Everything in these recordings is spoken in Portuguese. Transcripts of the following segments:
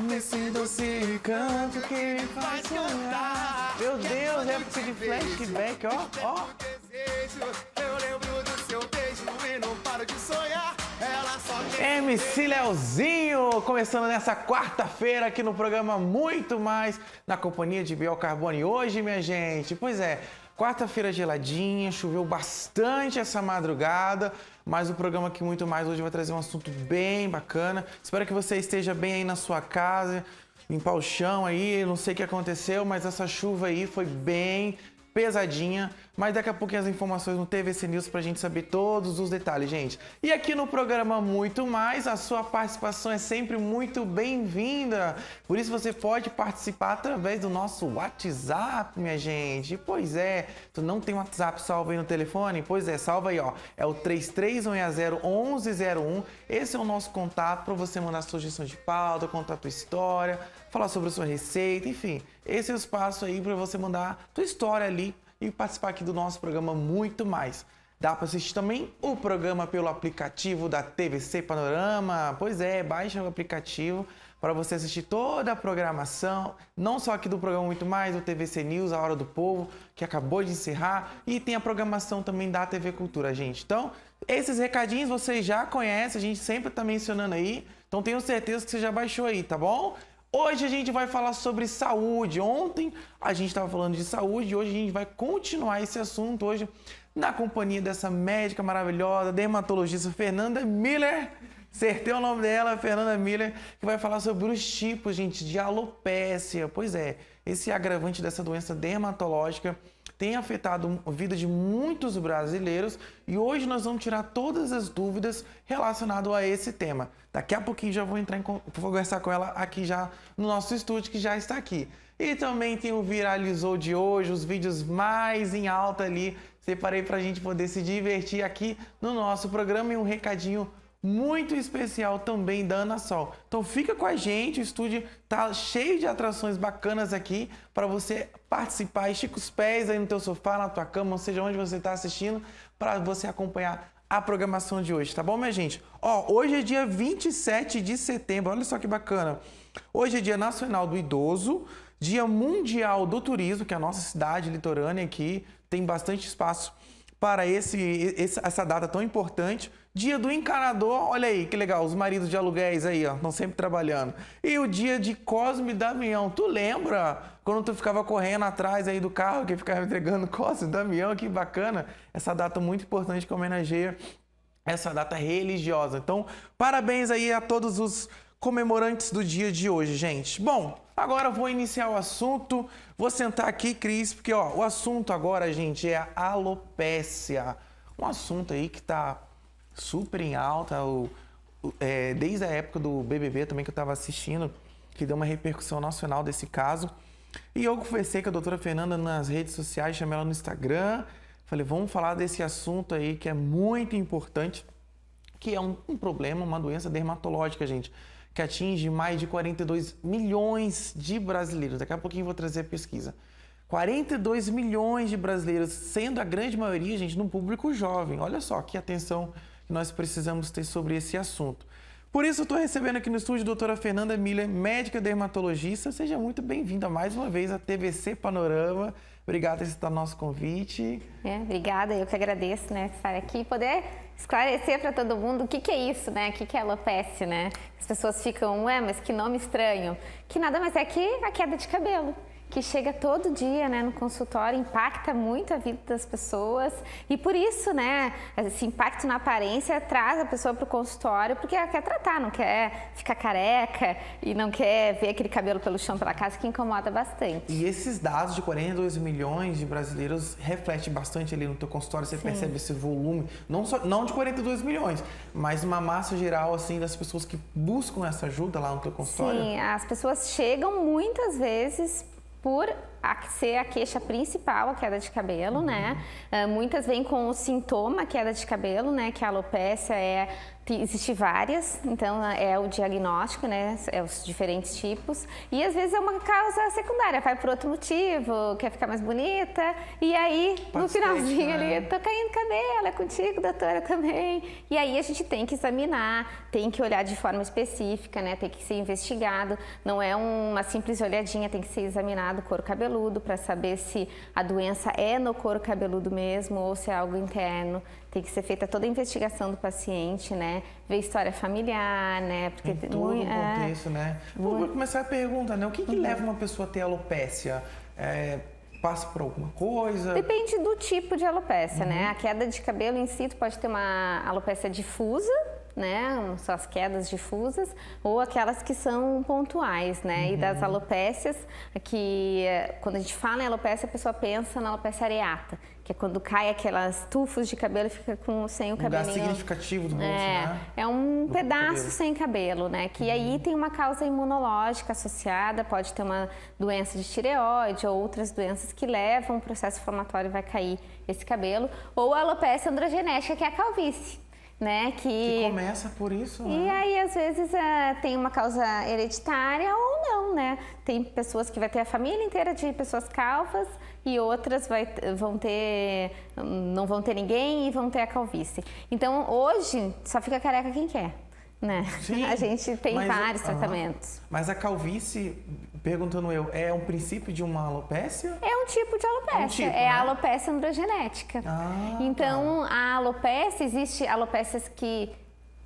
nesse doce canto que me faz sonhar. Meu Deus, é porque de flashback, ó. Eu lembro do seu beijo e não paro de sonhar. Ela só quer... MC Leozinho, começando nessa quarta-feira aqui no programa Muito Mais, na companhia de Biel Carbone. Hoje, minha gente, pois é, quarta-feira geladinha, choveu bastante essa madrugada, mas o programa aqui Muito Mais hoje vai trazer um assunto bem bacana. Espero que você esteja bem aí na sua casa, limpar o chão aí, não sei o que aconteceu, mas essa chuva aí foi bem pesadinha, mas daqui a pouquinho as informações no TVC News pra gente saber todos os detalhes, gente. E aqui no programa Muito Mais, a sua participação é sempre muito bem-vinda. Por isso você pode participar através do nosso WhatsApp, minha gente. Pois é, tu não tem WhatsApp salvo aí no telefone? Pois é, salva aí, ó. É o 33601101. Esse é o nosso contato para você mandar sugestão de pauta, contar a tua história, falar sobre a sua receita, enfim. Esse é o espaço aí para você mandar tua história ali e participar aqui do nosso programa Muito Mais. Dá para assistir também o programa pelo aplicativo da TVC Panorama. Pois é, baixa o aplicativo para você assistir toda a programação, não só aqui do programa Muito Mais, do TVC News, A Hora do Povo, que acabou de encerrar, e tem a programação também da TV Cultura, gente. Então, esses recadinhos vocês já conhecem, a gente sempre está mencionando aí, então tenho certeza que você já baixou aí, tá bom? Hoje a gente vai falar sobre saúde. Ontem a gente estava falando de saúde e hoje a gente vai continuar esse assunto hoje na companhia dessa médica maravilhosa, dermatologista Fernanda Miller. Acertei o nome dela, Fernanda Miller, que vai falar sobre os tipos, gente, de alopécia. Pois é, esse agravante dessa doença dermatológica tem afetado a vida de muitos brasileiros e hoje nós vamos tirar todas as dúvidas relacionadas a esse tema. Daqui a pouquinho já vou conversar com ela aqui já no nosso estúdio, que já está aqui. E também tem o Viralizou de hoje, os vídeos mais em alta ali. Separei para a gente poder se divertir aqui no nosso programa e um recadinho muito especial também da Ana Sol. Então fica com a gente, o estúdio tá cheio de atrações bacanas aqui para você participar. Estica os pés aí no teu sofá, na tua cama, ou seja, onde você está assistindo, para você acompanhar a programação de hoje, tá bom, minha gente? Ó, hoje é dia 27 de setembro, olha só que bacana. Hoje é Dia Nacional do Idoso, Dia Mundial do Turismo, que é a nossa cidade litorânea aqui tem bastante espaço para essa data tão importante. Dia do Encanador, olha aí, que legal, os maridos de aluguéis aí, ó, estão sempre trabalhando. E o dia de Cosme e Damião, tu lembra quando tu ficava correndo atrás aí do carro, que ficava entregando Cosme e Damião, que bacana. Essa data muito importante que homenageia essa data religiosa. Então, parabéns aí a todos os comemorantes do dia de hoje, gente. Bom, agora eu vou iniciar o assunto, vou sentar aqui, Cris, porque ó, o assunto agora, gente, é a alopécia. Um assunto aí que tá super em alta, desde a época do BBB também que eu estava assistindo, que deu uma repercussão nacional desse caso. E eu conversei com a doutora Fernanda nas redes sociais, chamei ela no Instagram, falei, vamos falar desse assunto aí que é muito importante, que é um problema, uma doença dermatológica, gente, que atinge mais de 42 milhões de brasileiros. Daqui a pouquinho eu vou trazer a pesquisa. 42 milhões de brasileiros, sendo a grande maioria, gente, no público jovem. Olha só que atenção que nós precisamos ter sobre esse assunto. Por isso, eu estou recebendo aqui no estúdio a doutora Fernanda Miller, médica dermatologista. Seja muito bem-vinda mais uma vez à TVC Panorama. Obrigada por aceitar o nosso convite. Obrigada, eu que agradeço, né, estar aqui e poder esclarecer para todo mundo o que é isso, né, o que é alopecia, né? As pessoas ficam, mas que nome estranho. Que nada mais é que a queda de cabelo, que chega todo dia, né, no consultório, impacta muito a vida das pessoas e por isso, né, esse impacto na aparência traz a pessoa para o consultório porque ela quer tratar, não quer ficar careca e não quer ver aquele cabelo pelo chão, pela casa, que incomoda bastante. E esses dados de 42 milhões de brasileiros refletem bastante ali no teu consultório, você percebe esse volume, não de 42 milhões, mas uma massa geral, assim, das pessoas que buscam essa ajuda lá no teu consultório? Sim, as pessoas chegam muitas vezes por ser a queixa principal, a queda de cabelo, né? Muitas vêm com o sintoma queda de cabelo, né? Que a alopécia é Existem várias, então é o diagnóstico, né? É os diferentes tipos. E às vezes é uma causa secundária, vai por outro motivo, quer ficar mais bonita. E aí, no finalzinho ali, tô caindo cabelo, é contigo, doutora, também. E aí a gente tem que examinar, tem que olhar de forma específica, né? Tem que ser investigado. Não é uma simples olhadinha, tem que ser examinado o couro cabeludo para saber se a doença é no couro cabeludo mesmo ou se é algo interno. Tem que ser feita toda a investigação do paciente, né? Ver história familiar, né? Porque tem todo um contexto, né? Vou começar a pergunta, né? O que leva uma pessoa a ter alopécia? Passa por alguma coisa? Depende do tipo de alopécia, né? A queda de cabelo em si, tu pode ter uma alopécia difusa, né? São as quedas difusas, ou aquelas que são pontuais, né? E das alopécias, que quando a gente fala em alopécia, a pessoa pensa na alopécia areata, que é quando cai aquelas tufos de cabelo e fica sem o cabelinho. Um lugar significativo do rosto, né? É um pedaço sem cabelo, né? Que aí tem uma causa imunológica associada, pode ter uma doença de tireoide ou outras doenças que levam o processo inflamatório e vai cair esse cabelo, ou a alopecia androgenética, que é a calvície. Né, que começa por isso, né? E aí, às vezes, tem uma causa hereditária ou não, né? Tem pessoas que vai ter a família inteira de pessoas calvas e outras não vão ter ninguém e vão ter a calvície. Então, hoje, só fica careca quem quer, né? Sim, a gente tem vários tratamentos. Mas a calvície, perguntando eu, é um princípio de uma alopécia? É um tipo de alopécia, né? a alopécia androgenética. Então, a alopécia, existe alopécias que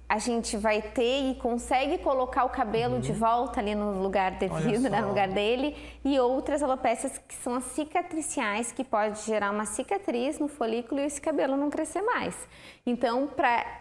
a gente vai ter e consegue colocar o cabelo de volta ali no lugar devido, no lugar dele, e outras alopécias que são as cicatriciais, que pode gerar uma cicatriz no folículo e esse cabelo não crescer mais. Então,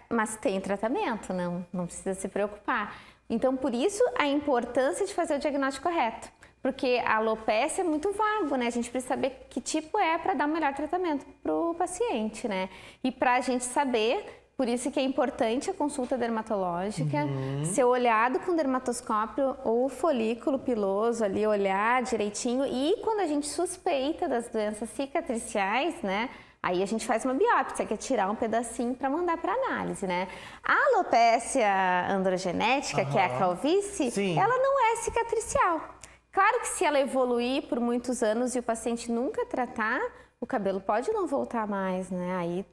mas tem tratamento, não precisa se preocupar. Então, por isso, a importância de fazer o diagnóstico correto. Porque a alopécia é muito vago, né? A gente precisa saber que tipo é para dar o melhor tratamento para o paciente, né? E para a gente saber, por isso que é importante a consulta dermatológica, ser olhado com dermatoscópio ou folículo piloso ali, olhar direitinho. E quando a gente suspeita das doenças cicatriciais, né? Aí a gente faz uma biópsia, que é tirar um pedacinho para mandar para análise, né? A alopécia androgenética, que é a calvície, ela não é cicatricial. Claro que se ela evoluir por muitos anos e o paciente nunca tratar, o cabelo pode não voltar mais, né? Aí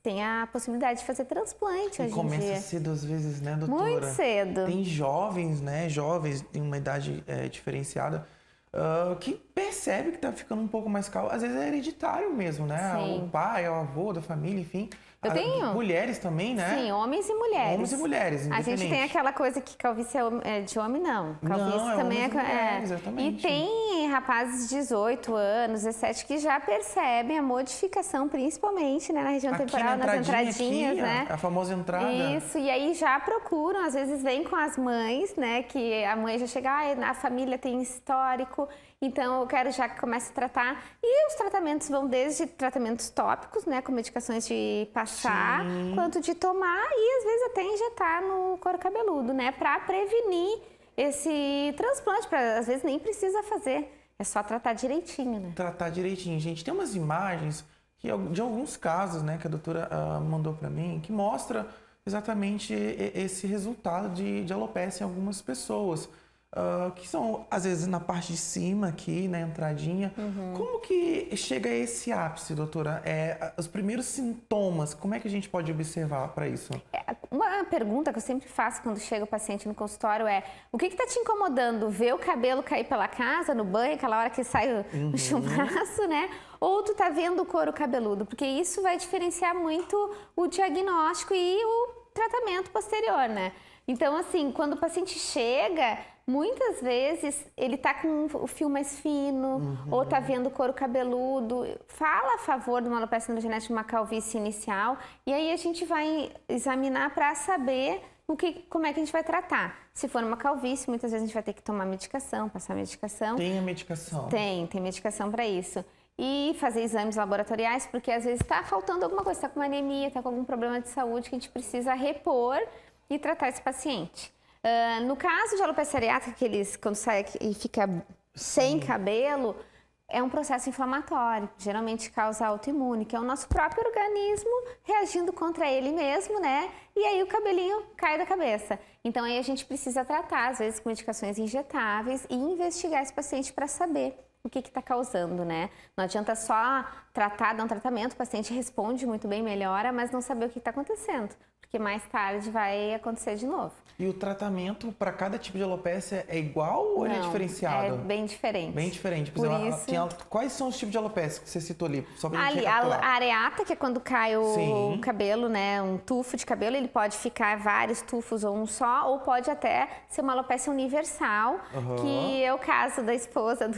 tem a possibilidade de fazer transplante hoje em dia. Começa cedo às vezes, né, doutora? Muito cedo. Tem jovens, né? Jovens, tem uma idade diferenciada, que percebe que tá ficando um pouco mais calmo. Às vezes é hereditário mesmo, né? Sim. O pai, o avô da família, enfim. Eu tenho. Mulheres também, né? Sim, homens e mulheres. Homens e mulheres, a gente tem aquela coisa que calvície é de homem, não. Calvície não, também homens e mulheres, exatamente. E tem rapazes de 18 anos, 17, que já percebem a modificação, principalmente, né, na região temporal, nas entradinhas, aqui, né? A famosa entrada. Isso, e aí já procuram, às vezes vem com as mães, né? Que a mãe já chega, a família tem histórico, então eu quero já que comece a tratar. E os tratamentos vão desde tratamentos tópicos, né? Com medicações de passar, quanto de tomar e às vezes até injetar no couro cabeludo, né? Para prevenir esse transplante, às vezes nem precisa fazer, é só tratar direitinho, né? Tratar direitinho, gente. Tem umas imagens de alguns casos, né, que a doutora mandou para mim, que mostra exatamente esse resultado de alopecia em algumas pessoas. Que são, às vezes, na parte de cima aqui, na entradinha. Como que chega a esse ápice, doutora? Os primeiros sintomas, como é que a gente pode observar para isso? Uma pergunta que eu sempre faço quando chega o paciente no consultório é: o que está te incomodando? Ver o cabelo cair pela casa, no banho, aquela hora que sai o chumaço, né? Ou tu tá vendo o couro cabeludo? Porque isso vai diferenciar muito o diagnóstico e o tratamento posterior, né? Então, assim, quando o paciente chega, muitas vezes ele tá com o fio mais fino, ou tá vendo o couro cabeludo, fala a favor de uma alopecia androgenética, de uma calvície inicial, e aí a gente vai examinar para saber como é que a gente vai tratar. Se for uma calvície, muitas vezes a gente vai ter que tomar medicação, passar medicação. Tem a medicação? Tem medicação para isso. E fazer exames laboratoriais, porque às vezes está faltando alguma coisa, está com uma anemia, está com algum problema de saúde que a gente precisa repor e tratar esse paciente. No caso de alopecia areata, quando sai e fica sem cabelo, É um processo inflamatório, geralmente causa autoimune, que é o nosso próprio organismo reagindo contra ele mesmo, né? E aí o cabelinho cai da cabeça. Então aí a gente precisa tratar, às vezes com medicações injetáveis e investigar esse paciente para saber o que está causando, né? Não adianta só tratar, dar um tratamento, o paciente responde muito bem, melhora, mas não saber o que está acontecendo, porque mais tarde vai acontecer de novo. E o tratamento para cada tipo de alopecia é igual ou ele é diferenciado? É bem diferente. Bem diferente. Por Por exemplo, isso... quais são os tipos de alopecia que você citou ali? Só pra gente Ali, recapitular. a areata, que é quando cai o Sim. cabelo, né? Um tufo de cabelo, ele pode ficar vários tufos ou um só, ou pode até ser uma alopecia universal, que é o caso da esposa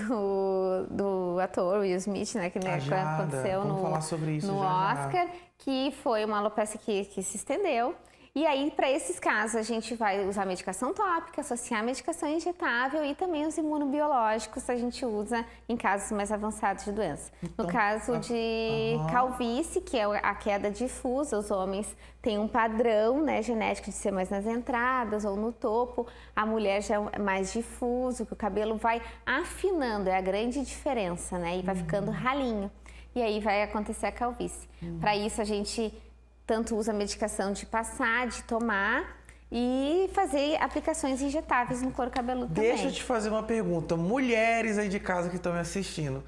do ator Will Smith, né? Que aconteceu Vamos falar sobre isso no já. Oscar, que foi uma alopecia que se estendeu. E aí, para esses casos, a gente vai usar medicação tópica, associar medicação injetável e também os imunobiológicos a gente usa em casos mais avançados de doença. Então, No caso de calvície, que é a queda difusa, os homens têm um padrão, né, genético de ser mais nas entradas ou no topo. A mulher já é mais difuso, que o cabelo vai afinando, é a grande diferença, né? E vai ficando ralinho. E aí vai acontecer a calvície. Para isso, a gente tanto usa medicação de passar, de tomar e fazer aplicações injetáveis no couro cabeludo também. Deixa eu te fazer uma pergunta. Mulheres aí de casa que estão me assistindo,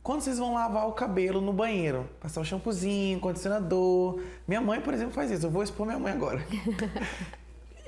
quando vocês vão lavar o cabelo no banheiro, passar o shampoozinho, condicionador. Minha mãe, por exemplo, faz isso. Eu vou expor minha mãe agora.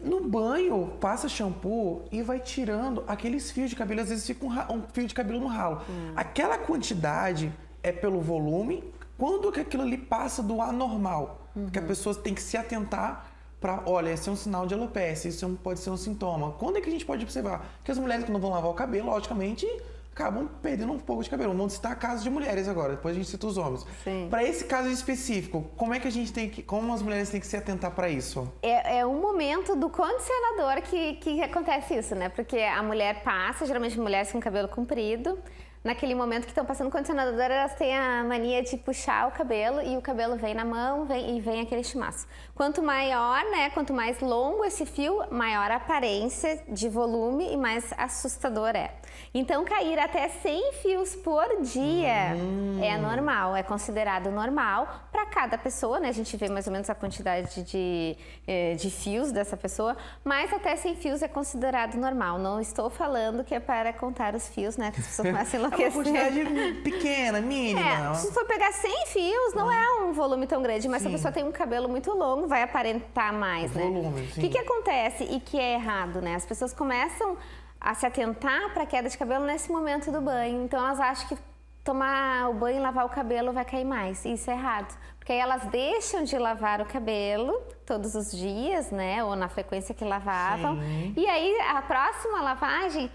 No banho, passa shampoo e vai tirando aqueles fios de cabelo. Às vezes fica um fio de cabelo no ralo. Aquela quantidade é pelo volume. Quando que aquilo ali passa do anormal? Que a pessoa tem que se atentar para, olha, esse é um sinal de alopecia, isso pode ser um sintoma. Quando é que a gente pode observar? Porque as mulheres que não vão lavar o cabelo, logicamente, acabam perdendo um pouco de cabelo. Vamos citar casos de mulheres agora, depois a gente cita os homens. Para esse caso específico, como é que a gente tem que, como as mulheres têm que se atentar para isso? É um momento do condicionador que acontece isso, né? Porque a mulher passa, geralmente mulheres com cabelo comprido. Naquele momento que estão passando condicionador, elas têm a mania de puxar o cabelo e o cabelo vem na mão e vem aquele chumaço. Quanto maior, né, quanto mais longo esse fio, maior a aparência de volume e mais assustador é. Então, cair até 100 fios por dia é normal, é considerado normal para cada pessoa, né? A gente vê mais ou menos a quantidade de fios dessa pessoa, mas até 100 fios é considerado normal. Não estou falando que é para contar os fios, né? Que as pessoas começam a enlouquecer. É uma quantidade pequena, mínima. Se for pegar 100 fios, não é um volume tão grande, mas se a pessoa tem um cabelo muito longo, vai aparentar mais, né? Volume, sim. O que acontece e que é errado, né? As pessoas começam a se atentar para a queda de cabelo nesse momento do banho. Então, elas acham que tomar o banho e lavar o cabelo vai cair mais. Isso é errado. Porque aí elas deixam de lavar o cabelo todos os dias, né? Ou na frequência que lavavam. Sim. E aí, a próxima lavagem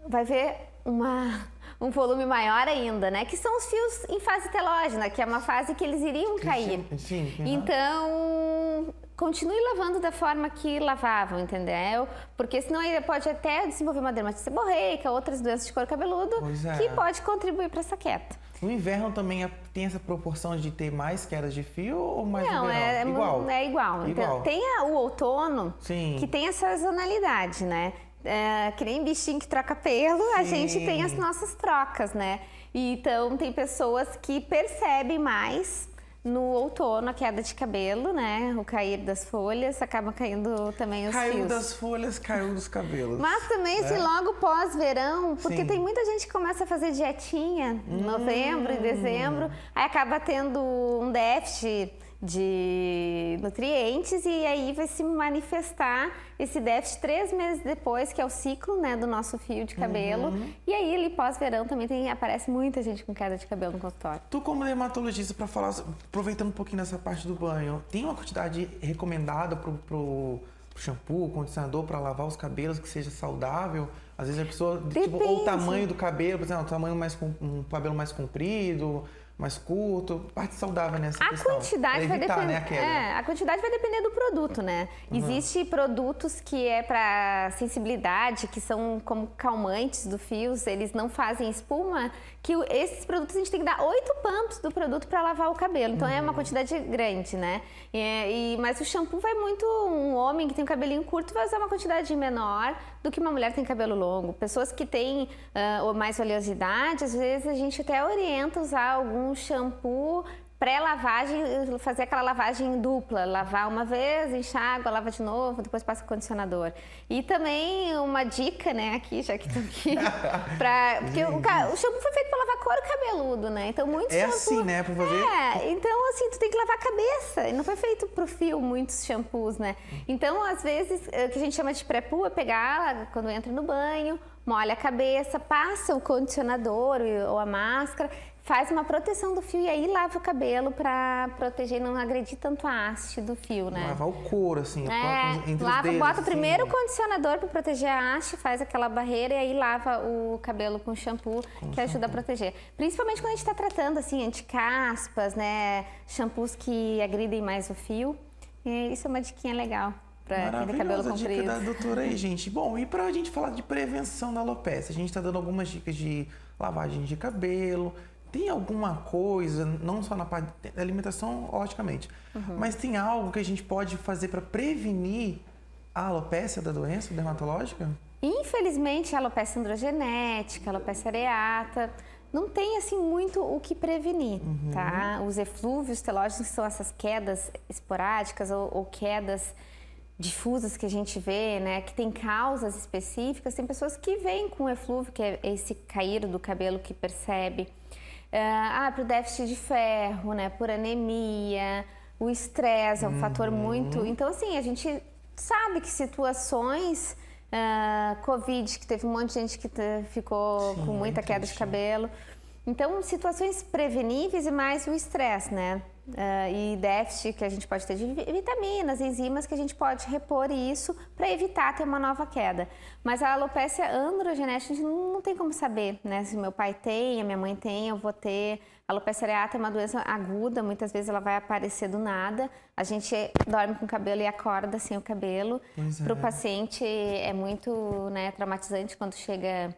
vai ver um volume maior ainda, né? Que são os fios em fase telógena, que é uma fase que eles iriam cair. Sim. Então, continue lavando da forma que lavavam, entendeu? Porque senão ele pode até desenvolver uma dermatite seborreica, outras doenças de couro cabeludo, que pode contribuir para essa queda. No inverno também tem essa proporção de ter mais quedas de fio ou mais no verão? Não, é igual. Então, tem o outono, que tem a sazonalidade, né? Que nem bichinho que troca pelo, a gente tem as nossas trocas, né? Então, tem pessoas que percebem mais no outono a queda de cabelo, né? O cair das folhas, acaba caindo também os fios. Caiu das folhas, caiu dos cabelos. Mas também se logo pós-verão, porque tem muita gente que começa a fazer dietinha em novembro e dezembro, aí acaba tendo um déficit de nutrientes e aí vai se manifestar esse déficit 3 meses depois, que é o ciclo, né, do nosso fio de cabelo. E aí, ali pós-verão também aparece muita gente com queda de cabelo no consultório. Tu, como dermatologista, para falar, aproveitando um pouquinho nessa parte do banho, tem uma quantidade recomendada pro shampoo, condicionador para lavar os cabelos que seja saudável? Às vezes a pessoa, tipo, ou o tamanho do cabelo, por exemplo, um cabelo mais comprido, mais curto? Parte saudável nessa A questão. quantidade Pra vai evitar, depender. né, a queda. A quantidade vai depender do produto, né? Existem produtos que é para sensibilidade, que são como calmantes do fios, eles não fazem espuma, que esses produtos a gente tem que dar 8 pumps do produto para lavar o cabelo. Então é uma quantidade grande, né? Mas o shampoo vai muito. Um homem que tem um cabelinho curto vai usar uma quantidade menor do que uma mulher que tem cabelo longo. Pessoas que têm mais oleosidade, às vezes a gente até orienta usar algum shampoo pré-lavagem, fazer aquela lavagem dupla, lavar uma vez, enxágua, lava de novo, depois passa o condicionador. E também uma dica, né, aqui, já que estou aqui, porque o shampoo foi feito para lavar couro cabeludo, né? Então muitos É assim, né, para fazer... então assim, tu tem que lavar a cabeça, e não foi feito pro fio muitos shampoos, né? Então, às vezes, o que a gente chama de pré-poo é pegar quando entra no banho, molha a cabeça, passa o condicionador ou a máscara, faz uma proteção do fio e aí lava o cabelo para proteger e não agredir tanto a haste do fio, né? Lavar o couro, assim, entre os dedos. Bota assim. primeiro o condicionador para proteger a haste, faz aquela barreira e aí lava o cabelo com shampoo, que ajuda a proteger. Principalmente quando a gente está tratando, assim, anticaspas, né? Shampoos que agridem mais o fio. E isso é uma diquinha legal para quem tem cabelo comprido. Dica da doutora aí, gente. Bom, e pra gente falar de prevenção da alopecia, a gente tá dando algumas dicas de lavagem de cabelo. Tem alguma coisa, não só na parte da alimentação, logicamente, mas tem algo que a gente pode fazer para prevenir a alopecia da doença dermatológica? Infelizmente, a alopecia androgenética, a alopecia areata, não tem assim muito o que prevenir, tá? Os eflúvios telógenos são essas quedas esporádicas ou quedas difusas que a gente vê, né, que tem causas específicas. Tem pessoas que vêm com eflúvio, que é esse cair do cabelo que percebe. Por déficit de ferro, né, por anemia, o estresse é um fator muito... Então, assim, a gente sabe que situações, Covid, que teve um monte de gente que ficou com muita queda de cabelo. Então, situações preveníveis e mais o estresse, né? E déficit que a gente pode ter de vitaminas, enzimas, que a gente pode repor isso para evitar ter uma nova queda. Mas a alopecia androgenética, a gente não tem como saber, né? Se meu pai tem, a minha mãe tem, eu vou ter. A alopecia areata é uma doença aguda, muitas vezes ela vai aparecer do nada. A gente dorme com o cabelo e acorda sem o cabelo. Para o paciente é muito, né, traumatizante quando chega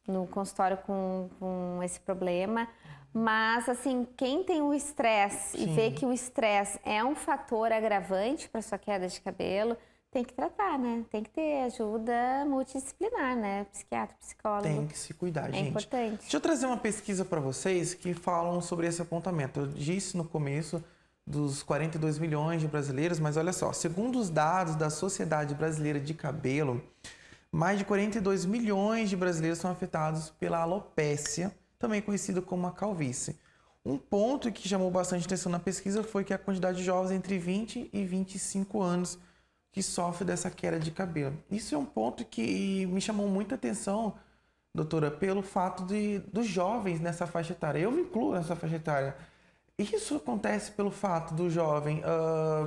no consultório com esse problema. Mas, assim, quem tem o estresse e vê que o estresse é um fator agravante para sua queda de cabelo, tem que tratar, né? Tem que ter ajuda multidisciplinar, né? Psiquiatra, psicólogo. Tem que se cuidar, gente. É importante. Deixa eu trazer uma pesquisa para vocês que falam sobre esse apontamento. Eu disse no começo dos 42 milhões de brasileiros, mas olha só, segundo os dados da Sociedade Brasileira de Cabelo, mais de 42 milhões de brasileiros são afetados pela alopecia, também conhecido como a calvície. Um ponto que chamou bastante atenção na pesquisa foi que a quantidade de jovens entre 20 e 25 anos que sofrem dessa queda de cabelo. Isso é um ponto que me chamou muita atenção, doutora, pelo fato dos jovens nessa faixa etária. Eu me incluo nessa faixa etária. Isso acontece pelo fato do jovem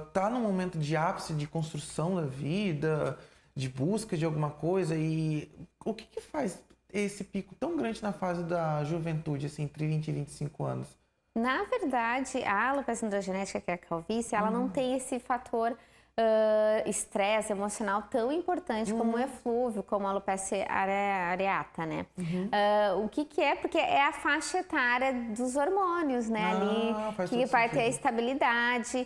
estar num momento de ápice de construção da vida, de busca de alguma coisa, e o que faz esse pico tão grande na fase da juventude, assim, entre 20 e 25 anos? Na verdade, a alopecia androgenética, que é a calvície, ela não tem esse fator estresse emocional tão importante como o eflúvio, como a alopecia areata, né? O que é? Porque é a faixa etária dos hormônios, né? Ali que vai ter a estabilidade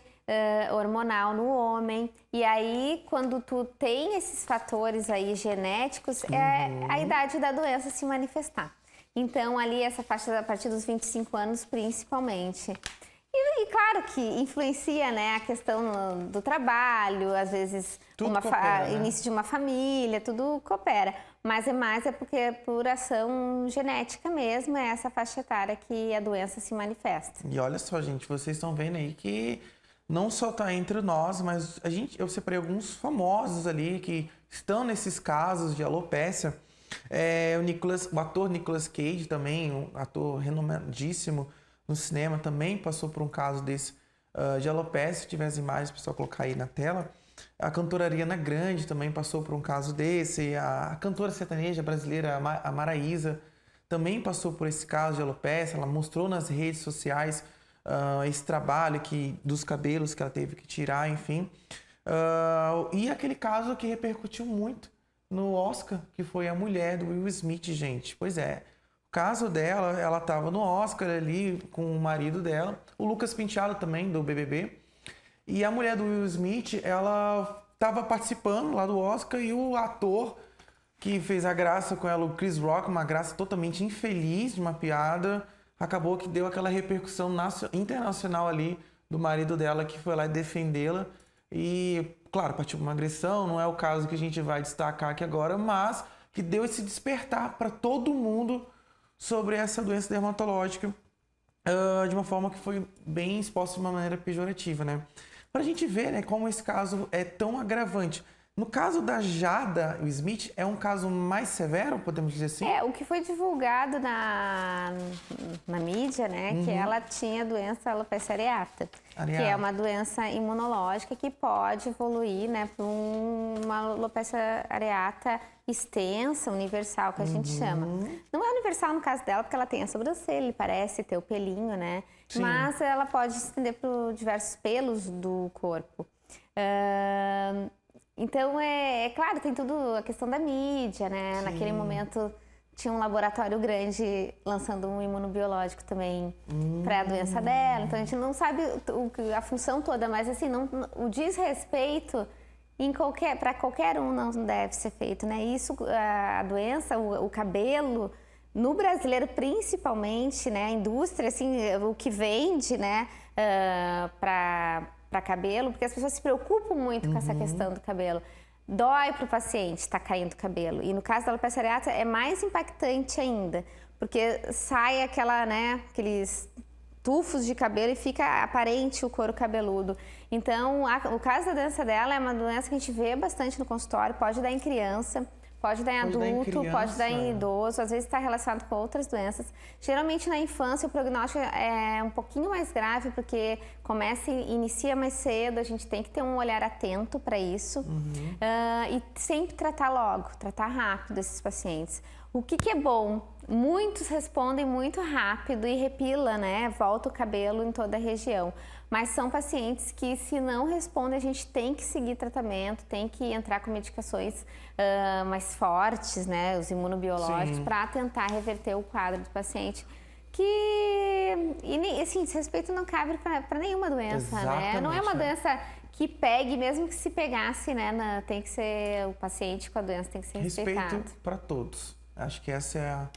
hormonal no homem. E aí, quando tu tem esses fatores aí genéticos, é a idade da doença se manifestar. Então, ali, essa faixa a partir dos 25 anos, principalmente. E claro que influencia, né, a questão do trabalho, às vezes início de uma família, tudo coopera. Mas é porque é por ação genética mesmo, é essa faixa etária que a doença se manifesta. E olha só, gente, vocês estão vendo aí que não só está entre nós, mas eu separei alguns famosos ali que estão nesses casos de alopecia. O ator Nicolas Cage também, um ator renomadíssimo no cinema, também passou por um caso desse de alopecia. Se tiver as imagens, pessoal, colocar aí na tela. A cantora Ariana Grande também passou por um caso desse. A cantora sertaneja brasileira, a Maraísa, também passou por esse caso de alopecia, ela mostrou nas redes sociais esse trabalho dos cabelos que ela teve que tirar, enfim. E aquele caso que repercutiu muito no Oscar, que foi a mulher do Will Smith, gente. Pois é, o caso dela, ela estava no Oscar ali com o marido dela, o Lucas Penteado também, do BBB. E a mulher do Will Smith, ela estava participando lá do Oscar e o ator que fez a graça com ela, o Chris Rock, uma graça totalmente infeliz de uma piada, acabou que deu aquela repercussão internacional ali do marido dela que foi lá defendê-la. E, claro, partiu uma agressão, não é o caso que a gente vai destacar aqui agora, mas que deu esse despertar para todo mundo sobre essa doença dermatológica de uma forma que foi bem exposta de uma maneira pejorativa, né? Para a gente ver, né, como esse caso é tão agravante. No caso da Jada Smith, é um caso mais severo, podemos dizer assim? O que foi divulgado na mídia, né, que ela tinha doença alopecia areata, que é uma doença imunológica que pode evoluir, né, para uma alopecia areata extensa, universal, que a gente chama. Não é universal no caso dela, porque ela tem a sobrancelha, ele parece ter o pelinho, né, Sim. mas ela pode se estender para diversos pelos do corpo. Então, é claro, tem tudo a questão da mídia, né? Sim. Naquele momento tinha um laboratório grande lançando um imunobiológico também para a doença dela. Então, a gente não sabe a função toda, mas assim, o desrespeito para qualquer um não deve ser feito, né? Isso, a doença, o cabelo, no brasileiro principalmente, né? A indústria, assim, o que vende, né? Para cabelo, porque as pessoas se preocupam muito com essa questão do cabelo. Dói para o paciente estar caindo cabelo. E no caso da alopecia areata é mais impactante ainda, porque sai aqueles tufos de cabelo e fica aparente o couro cabeludo. Então, o caso da doença dela é uma doença que a gente vê bastante no consultório, pode dar em criança, pode dar em adulto, pode dar em idoso, às vezes está relacionado com outras doenças. Geralmente na infância o prognóstico é um pouquinho mais grave, porque inicia mais cedo, a gente tem que ter um olhar atento para isso e sempre tratar logo, tratar rápido esses pacientes. O que é bom? Muitos respondem muito rápido e repila, né? Volta o cabelo em toda a região. Mas são pacientes que, se não respondem, a gente tem que seguir tratamento, tem que entrar com medicações mais fortes, né? Os imunobiológicos, para tentar reverter o quadro do paciente. E assim, esse respeito não cabe para nenhuma doença, né? Não é uma doença que pegue, mesmo que se pegasse, né? Tem que ser o paciente com a doença, tem que ser respeitado. Respeito para todos. Acho que essa é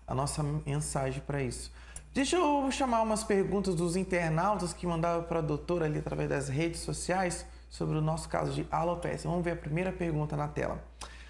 a nossa mensagem para isso. Deixa eu chamar umas perguntas dos internautas que mandaram para a doutora ali através das redes sociais sobre o nosso caso de alopecia. Vamos ver a primeira pergunta na tela.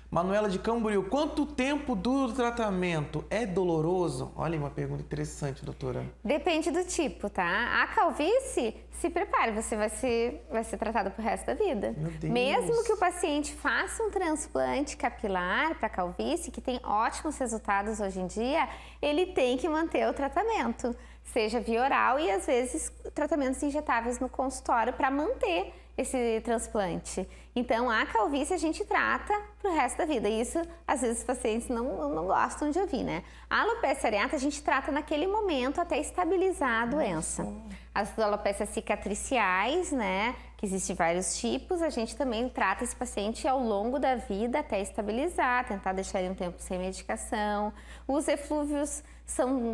Manuela de Camboriú, quanto tempo dura o tratamento? É doloroso? Olha, uma pergunta interessante, doutora. Depende do tipo, tá? A calvície, se prepare, você vai ser tratado pro resto da vida. Meu Deus. Mesmo que o paciente faça um transplante capilar para calvície, que tem ótimos resultados hoje em dia, ele tem que manter o tratamento, seja via oral e às vezes tratamentos injetáveis no consultório para manter esse transplante. Então, a calvície a gente trata pro resto da vida. Isso, às vezes, os pacientes não gostam de ouvir, né? A alopecia areata a gente trata naquele momento até estabilizar a doença. As alopecias cicatriciais, né? Que existem vários tipos, a gente também trata esse paciente ao longo da vida até estabilizar, tentar deixar ele um tempo sem medicação. Os eflúvios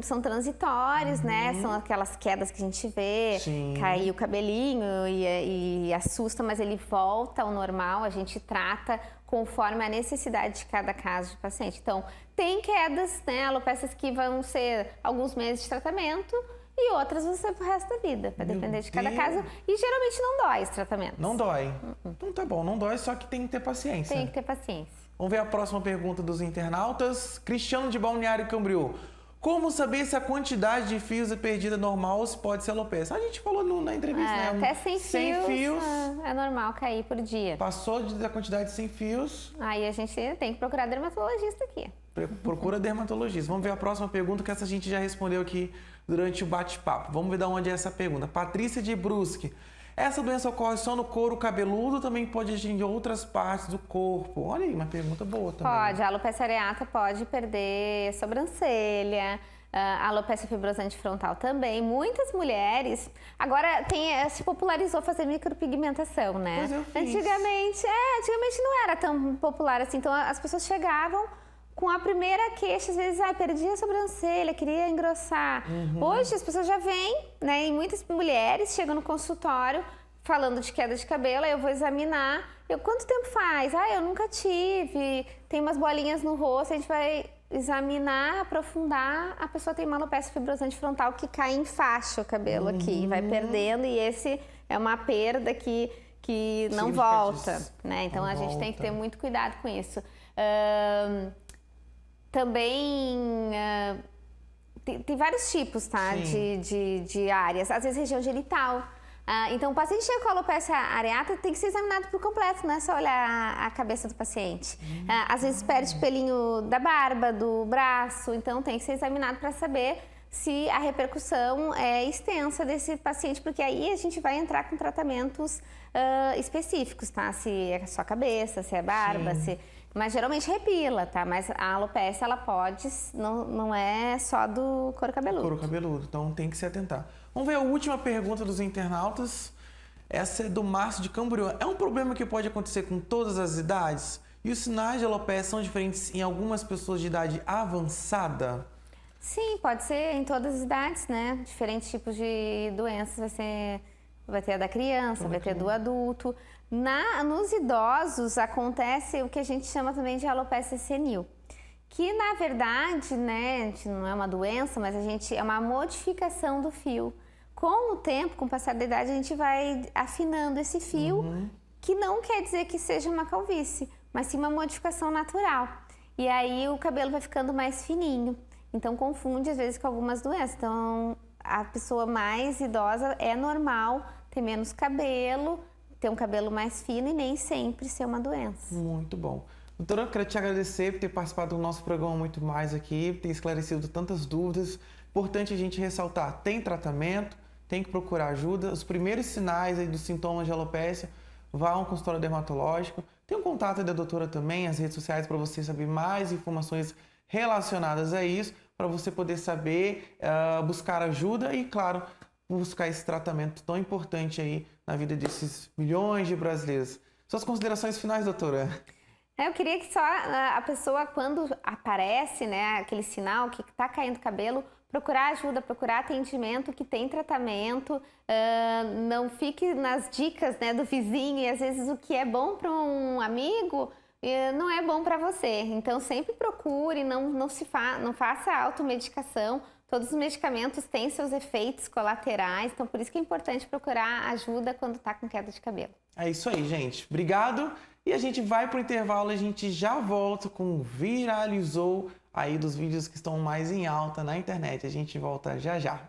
são transitórios, né? São aquelas quedas que a gente vê, cair o cabelinho e assusta, mas ele volta ao normal, a gente trata conforme a necessidade de cada caso de paciente. Então, tem quedas, né? Alopecias que vão ser alguns meses de tratamento e outras vão ser pro resto da vida, vai depender de cada caso. E geralmente não dói esse tratamento. Não dói. Então tá bom, não dói, só que tem que ter paciência. Tem que ter paciência. Vamos ver a próxima pergunta dos internautas. Cristiano de Balneário Camboriú. Como saber se a quantidade de fios é perdida normal ou se pode ser alopecia? A gente falou na entrevista, né? Até 100 fios é normal cair por dia. Passou da quantidade de 100 fios. Aí a gente tem que procurar dermatologista aqui. Procura dermatologista. Vamos ver a próxima pergunta, que essa a gente já respondeu aqui durante o bate-papo. Vamos ver de onde é essa pergunta. Patrícia de Brusque. Essa doença ocorre só no couro cabeludo ou também pode atingir outras partes do corpo? Olha aí, uma pergunta boa também. Pode, a alopecia areata pode perder sobrancelha, a alopecia fibrosante frontal também. Muitas mulheres, agora se popularizou fazer micropigmentação, né? Pois eu fiz. Antigamente não era tão popular assim, então as pessoas chegavam com a primeira queixa, às vezes, perdi a sobrancelha, queria engrossar. Hoje as pessoas já vêm, né? E muitas mulheres chegam no consultório falando de queda de cabelo, aí eu vou examinar. Quanto tempo faz? Eu nunca tive, tem umas bolinhas no rosto, a gente vai examinar, aprofundar, a pessoa tem uma alopecia fibrosante frontal que cai em faixa o cabelo aqui, vai perdendo, e esse é uma perda que não volta, né? Então a gente tem que ter muito cuidado com isso. Também tem vários tipos, tá? De áreas, às vezes região genital. Então, o paciente chega com alopecia areata tem que ser examinado por completo, não é só olhar a cabeça do paciente. Às vezes perde pelinho da barba, do braço, então tem que ser examinado para saber se a repercussão é extensa desse paciente, porque aí a gente vai entrar com tratamentos específicos, tá? Se é só a cabeça, se é barba, mas geralmente repila, tá? Mas a alopecia, ela pode, não é só do couro cabeludo. Couro cabeludo, então tem que se atentar. Vamos ver a última pergunta dos internautas. Essa é do Márcio de Camboriú. É um problema que pode acontecer com todas as idades? E os sinais de alopecia são diferentes em algumas pessoas de idade avançada? Sim, pode ser em todas as idades, né? Diferentes tipos de doenças. Vai ter a da criança, vai ter do adulto. Nos idosos acontece o que a gente chama também de alopecia senil, que na verdade, né, não é uma doença, mas é uma modificação do fio. Com o tempo, com o passar da idade, a gente vai afinando esse fio, que não quer dizer que seja uma calvície, mas sim uma modificação natural. E aí o cabelo vai ficando mais fininho. Então confunde às vezes com algumas doenças. Então a pessoa mais idosa é normal ter menos cabelo, ter um cabelo mais fino e nem sempre ser uma doença. Muito bom. Doutora, eu quero te agradecer por ter participado do nosso programa Muito Mais aqui, ter esclarecido tantas dúvidas. Importante a gente ressaltar, tem tratamento, tem que procurar ajuda. Os primeiros sinais aí dos sintomas de alopecia, vá a um consultório dermatológico. Tem um contato da doutora também, as redes sociais, para você saber mais informações relacionadas a isso, para você poder saber, buscar ajuda e, claro, buscar esse tratamento tão importante aí na vida desses milhões de brasileiros. Suas considerações finais, doutora? Eu queria que só a pessoa, quando aparece, né, aquele sinal que está caindo cabelo, procurar ajuda, procurar atendimento, que tem tratamento, não fique nas dicas, né, do vizinho, e às vezes o que é bom para um amigo não é bom para você. Então sempre procure, não faça automedicação. Todos os medicamentos têm seus efeitos colaterais, então por isso que é importante procurar ajuda quando está com queda de cabelo. É isso aí, gente. Obrigado. E a gente vai pro intervalo e a gente já volta com o Viralizou aí dos vídeos que estão mais em alta na internet. A gente volta já já.